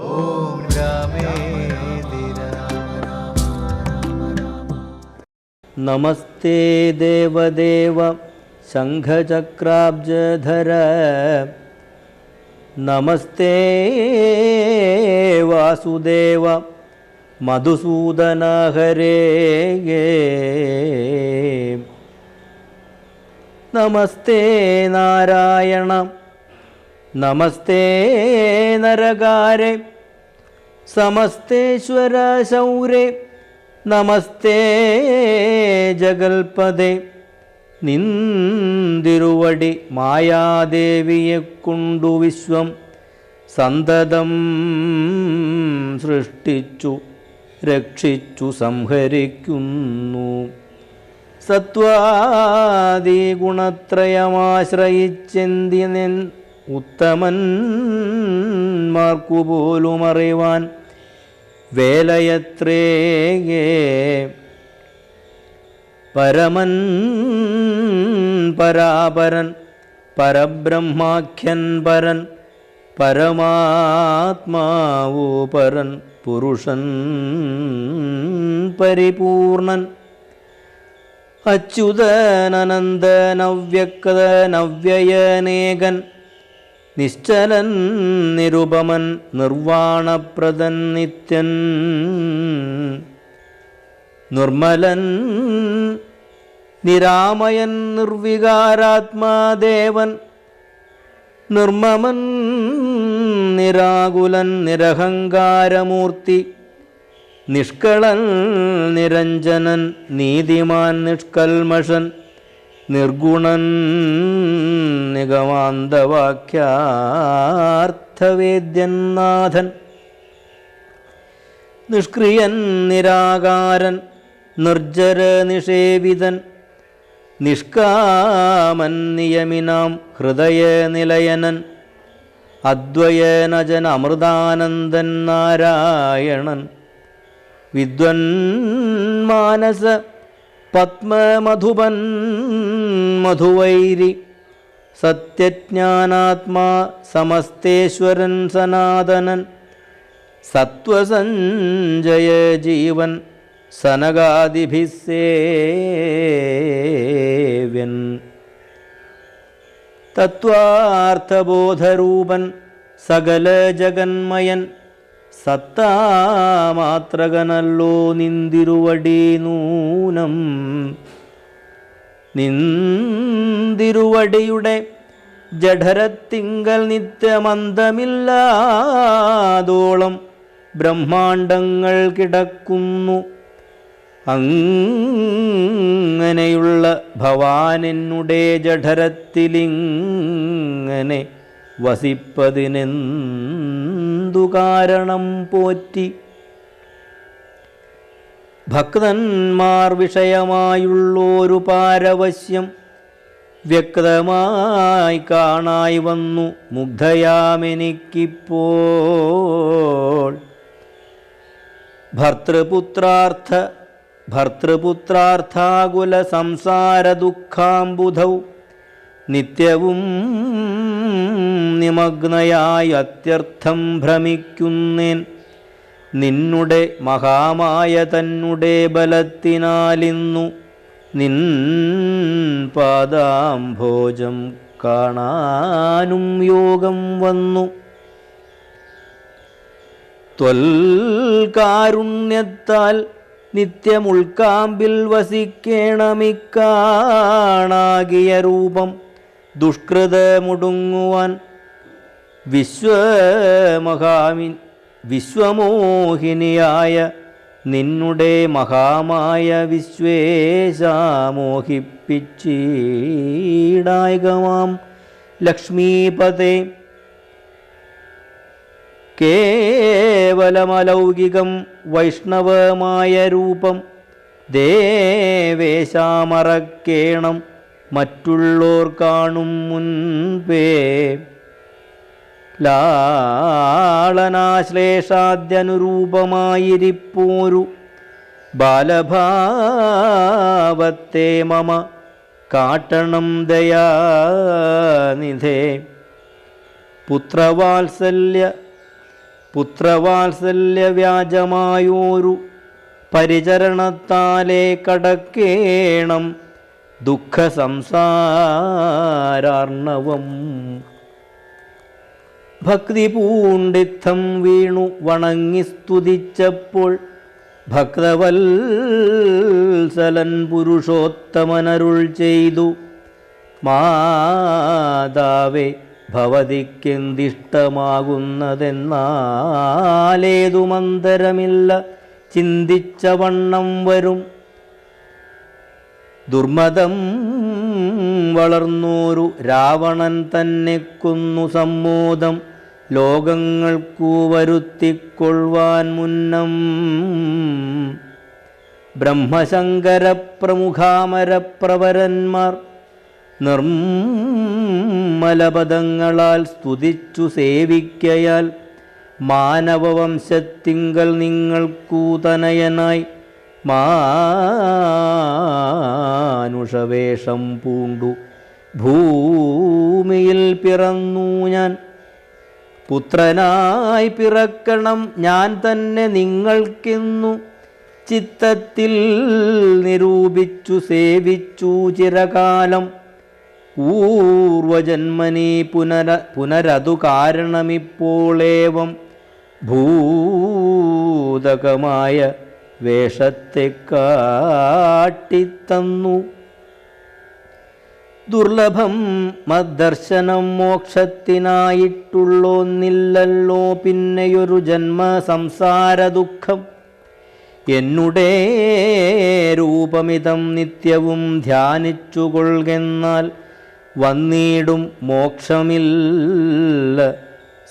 ഓം രാമേതി രാമ. നമസ്തേ ദേവദേവ ശംഖചക്രാബ്ജധര. നമസ്തേ വാസുദേവ മധുസൂദന ഹരേ. നമസ്തേ നാരായണ നമസ്തേ നരകാരേ. സമസ്തേശ്വര ശൗരേ നമസ്തേ ജഗൽപദേ. നിന്തിരുവടി മായാദേവിയെക്കൊണ്ടു വിശ്വം സന്തതം സൃഷ്ടിച്ചു രക്ഷിച്ചു സംഹരിക്കുന്നു. സത്വാദി ഗുണത്രയമാശ്രയിച്ചെന്തിനെൻ ഉത്തമന്മാർക്കുപോലും അറിവാൻ വേലയത്രേ. പരമൻ പരാപരൻ പരബ്രഹ്മാഖ്യൻ പരൻ പരമാത്മാവോ പരൻ പുരുഷൻ പരിപൂർണൻ അച്യുതനനന്ദനവ്യക്തനവ്യയനേകൻ നിശ്ചലൻ നിരുപമൻ നിർവാണപ്രദൻ നിത്യൻ നിർമ്മലൻ നിരാമയൻ നിർവികാരാത്മാദേവൻ നിർമ്മമൻ നിരാകുലൻ നിരഹങ്കാരമൂർത്തി നിഷ്കളൻ നിരഞ്ജനൻ നീതിമാൻ നിഷ്കൽമഷൻ നിർഗുണൻ നിഗമാന്തവാക്യാർത്ഥവേദ്യൻ നാഥൻ നിഷ്ക്രിയൻ നിരാകാരൻ നിർജ്ജര നിഷേവിതൻ നിഷ്കാമൻ നിയമിനാം ഹൃദയനിലയനൻ അദ്വയനജൻ അമൃതാനന്ദൻ നാരായണൻ വിദ്വൻ മാനസ പത്മമധുപൻ മധുവൈരി സത്യജ്ഞാനാത്മാ സമസ്തേശ്വരൻ സനാതനൻ സത്വസഞ്ജയ ജീവൻ സനകാദിഭിസേവ്യൻ തത്വാർത്ഥബോധരൂപൻ സകല ജഗന്മയൻ സത്താമാത്രകനല്ലോ നിന്തിരുവടി നൂനം. നിന്തിരുവടിയുടെ ജഠരത്തിങ്കൽ നിത്യമന്തമില്ലാതോളം ബ്രഹ്മാണ്ടങ്ങൾ കിടക്കുന്നു. അങ്ങനെയുള്ള ഭവാനെന്നുടെ ജഠരത്തിലിങ്ങനെ വസിപ്പതിനെന്തു കാരണം പോറ്റി. ഭക്തന്മാർ വിഷയമായുള്ളൊരു പാരവശ്യം വ്യക്തമായി കാണായി വന്നു മുഗ്ധയാമെനിക്കിപ്പോൾ. ഭർത്തൃപുത്രാർത്ഥാകുല സംസാര ദുഃഖാംബുധൗ നിത്യവും നിമഗ്നയായി അത്യർത്ഥം ഭ്രമിക്കുന്നേൻ. നിന്നുടെ മഹാമായ തന്നുടെ ബലത്തിനാലിന്നു നിൻ പാദാംഭോജം കാണാനും യോഗം വന്നു. ത്വൽകാരുണ്യത്താൽ നിത്യമുൾക്കാമ്പിൽ വസിക്കേണമിക്കാണാകിയ രൂപം ദുഷ്കൃതമുടുങ്ങുവാൻ വിശ്വമോഹിനിയായ നിന്നുടെ മഹാമായ വിശ്വേശാമോഹിപ്പിച്ചീടായകമാം ലക്ഷ്മീപതേ. കേവലമലൗകികം വൈഷ്ണവമായ രൂപം ദേവേശാമറക്കേണം മറ്റുള്ളോർ കാണും മുൻപേ. ലാളനാശ്ലേഷാദ്യനുരൂപമായിരിപ്പോരു ബാലഭാവത്തെ മമ കാട്ടണം ദയാനിധേ. പുത്രവാത്സല്യ പുത്രവാത്സല്യവ്യാജമായോരു പരിചരണത്താലേ കടക്കേണം ദുഃഖസംസാരാർണവം. ഭക്തി പൂണ്ടിത്തം വീണു വണങ്ങി സ്തുതിച്ചപ്പോൾ ഭക്തവത്സലൻ പുരുഷോത്തമനരുൾ ചെയ്തു, മാതാവേ, ഭവതിക്കെന്തിഷ്ടമാകുന്നതെന്നാലേതു മന്തരമില്ല ചിന്തിച്ച വണ്ണം വരും. ദുർമതം വളർന്നോരു രാവണൻ തന്നെ കൊന്നു സമ്മോദം ലോകങ്ങൾക്കു വരുത്തിക്കൊള്ളുവാൻ മുന്നം ബ്രഹ്മശങ്കര പ്രമുഖാമരപ്രവരന്മാർ നിർമ്മലപദങ്ങളാൽ സ്തുതിച്ചു സേവിക്കയാൽ മാനവവംശത്തിങ്കൽ നിങ്ങൾക്കു തനയനായി മാനുഷവേഷം പൂണ്ടു ഭൂമിയിൽ പിറന്നു ഞാൻ. പുത്രനായി പിറക്കണം ഞാൻ തന്നെ നിങ്ങൾക്കിന്നു ചിത്തത്തിൽ നിരൂപിച്ചു സേവിച്ചു ചിരകാലം. പൂർവജന്മനി പുനരതു കാരണമിപ്പോളേവം ഭൂതകമായ വേഷത്തെ കാട്ടിത്തന്നു. ദുർലഭം മദ്ദർശനം മോക്ഷത്തിനായിട്ടുള്ളോന്നില്ലല്ലോ പിന്നെയൊരു ജന്മ സംസാര ദുഃഖം. എന്നുടേ രൂപമിതം നിത്യവും ധ്യാനിച്ചുകൊള്ളുകെന്നാൽ വന്നിടും മോക്ഷമില്ല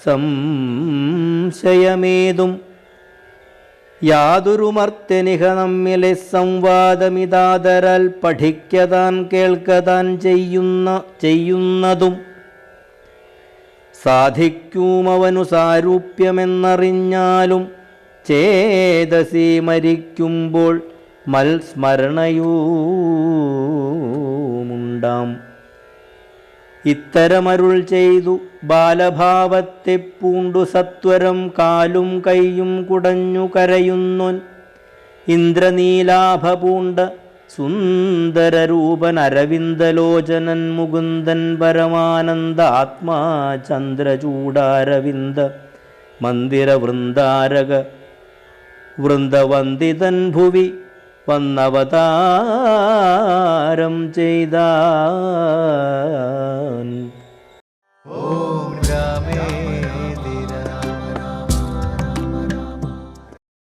സംശയമേതും. യാതൊരു മർത്യനിഹ നമ്മിലെ സംവാദമിതാദരാൽ പഠിക്കതാൻ കേൾക്കതാൻ ചെയ്യുന്നതും സാധിക്കുമവനു സാരൂപ്യമെന്നറിഞ്ഞാലും ചേതസി മരിക്കുമ്പോൾ മൽസ്മരണയുമുണ്ടാം. ഇത്തരമരുൾ ചെയ്തു ബാലഭാവത്തെ പൂണ്ടു സത്വരം കാലും കൈയും കുടഞ്ഞു കരയുന്നോൻ ഇന്ദ്രനീലാഭ പൂണ്ട സുന്ദരരൂപൻ അരവിന്ദലോചനൻ മുകുന്ദൻ പരമാനന്ദ ആത്മാ ചന്ദ്രചൂടാരവിന്ദ മന്ദിര വൃന്ദാരക വൃന്ദവന്ദിതൻ ഭുവി വന്നവതാരം ചെയ്താൻ.